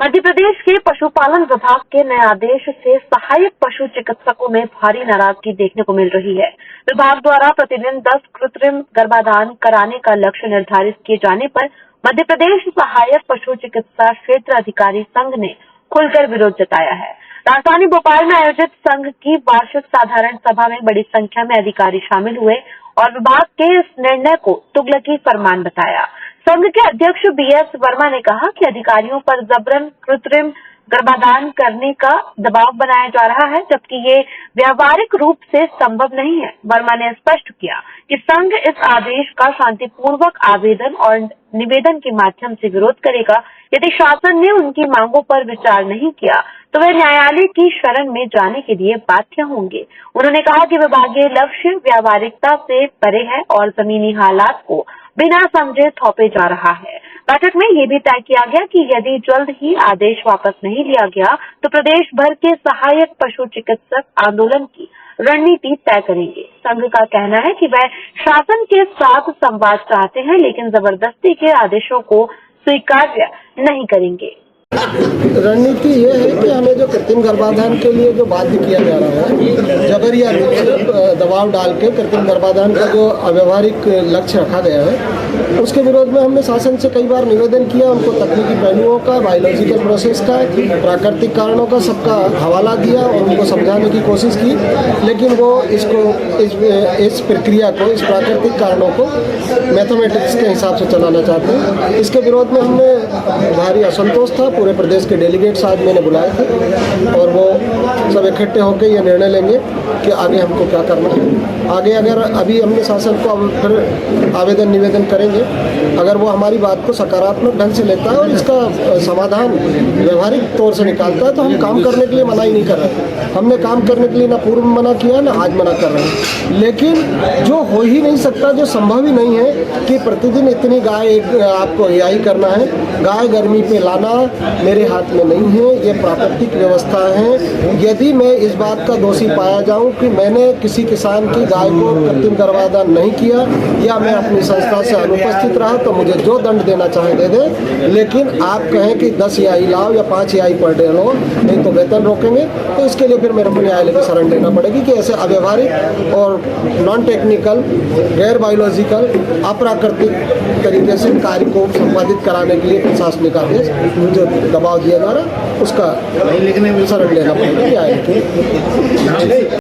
मध्य प्रदेश के पशुपालन विभाग के नए आदेश से सहायक पशु चिकित्सकों में भारी नाराजगी देखने को मिल रही है। विभाग द्वारा प्रतिदिन 10 कृत्रिम गर्भाधान कराने का लक्ष्य निर्धारित किए जाने पर मध्य प्रदेश सहायक पशु चिकित्सा क्षेत्र अधिकारी संघ ने खुलकर विरोध जताया है। राजधानी भोपाल में आयोजित संघ की वार्षिक साधारण सभा में बड़ी संख्या में अधिकारी शामिल हुए और विभाग के इस निर्णय को तुगलकी फरमान बताया। संघ के अध्यक्ष बीएस वर्मा ने कहा कि अधिकारियों पर जबरन कृत्रिम गर्भाधान करने का दबाव बनाया जा रहा है, जबकि ये व्यावहारिक रूप से संभव नहीं है। वर्मा ने स्पष्ट किया कि संघ इस आदेश का शांतिपूर्वक आवेदन और निवेदन के माध्यम से विरोध करेगा। यदि शासन ने उनकी मांगों पर विचार नहीं किया तो वे न्यायालय की शरण में जाने के लिए बाध्य होंगे। उन्होंने कहा कि विभागीय लक्ष्य व्यावहारिकता से परे है और जमीनी हालात को बिना समझे थोपे जा रहा है। बैठक में ये भी तय किया गया कि यदि जल्द ही आदेश वापस नहीं लिया गया तो प्रदेश भर के सहायक पशु चिकित्सक आंदोलन की रणनीति तय करेंगे। संघ का कहना है कि वह शासन के साथ संवाद चाहते हैं, लेकिन जबरदस्ती के आदेशों को स्वीकार्य नहीं करेंगे। रणनीति ये है कि हमें जो कृत्रिम गर्भाधान के लिए जो बाध्य किया जा रहा है, जबरिया रूप से दबाव डाल के कृत्रिम गर्भाधान का जो अव्यवहारिक लक्ष्य रखा गया है, उसके विरोध में हमने शासन से कई बार निवेदन किया। उनको तकनीकी पहलुओं का, बायोलॉजिकल प्रोसेस का, प्राकृतिक कारणों का सबका हवाला दिया और उनको समझाने की कोशिश की, लेकिन वो इस प्रक्रिया को, इस प्राकृतिक कारणों को मैथमेटिक्स के हिसाब से चलाना चाहते हैं। इसके विरोध में हमने भारी असंतोष था। पूरे प्रदेश के डेलीगेट्स आज मैंने बुलाए थे और वो सब इकट्ठे होकर ये निर्णय लेंगे कि आगे हमको क्या करना है। आगे अगर अभी हमने शासन को फिर आवेदन निवेदन करेंगे, अगर वो हमारी बात को सकारात्मक ढंग से लेता है और इसका समाधान व्यवहारिक तौर से निकालता है तो हम काम करने के लिए मना ही नहीं कर रहे। हमने काम करने के लिए ना पूर्व में मना किया ना आज मना कर रहे हैं, लेकिन जो हो ही नहीं सकता, जो संभव ही नहीं है कि प्रतिदिन इतनी गाय आपको एआई करना है। गाय गर्मी पे लाना मेरे हाथ में नहीं है, ये प्राकृतिक व्यवस्था है। यदि मैं इस बात का दोषी पाया जाऊं कि मैंने किसी किसान की गाय को कृत्रिम गर्भाधान नहीं किया या मैं अपनी संस्था से अनुपस्थित रहा तो मुझे जो दंड देना चाहे दे दे, लेकिन आप कहें कि 10 एआई लाओ या 5 एआई पर डे लो, नहीं तो वेतन रोकेंगे, तो इसके लिए फिर मेरे को न्यायालय की शरण लेना पड़ेगी कि ऐसे अव्यवहारिक और नॉन टेक्निकल, गैर बायोलॉजिकल, अप्राकृतिक तरीके से कार्य को संपादित कराने के लिए प्रशासनिक आदेश जो दबाव दिया जा रहा है उसका शरण लेना पड़ेगा न्यायालय की।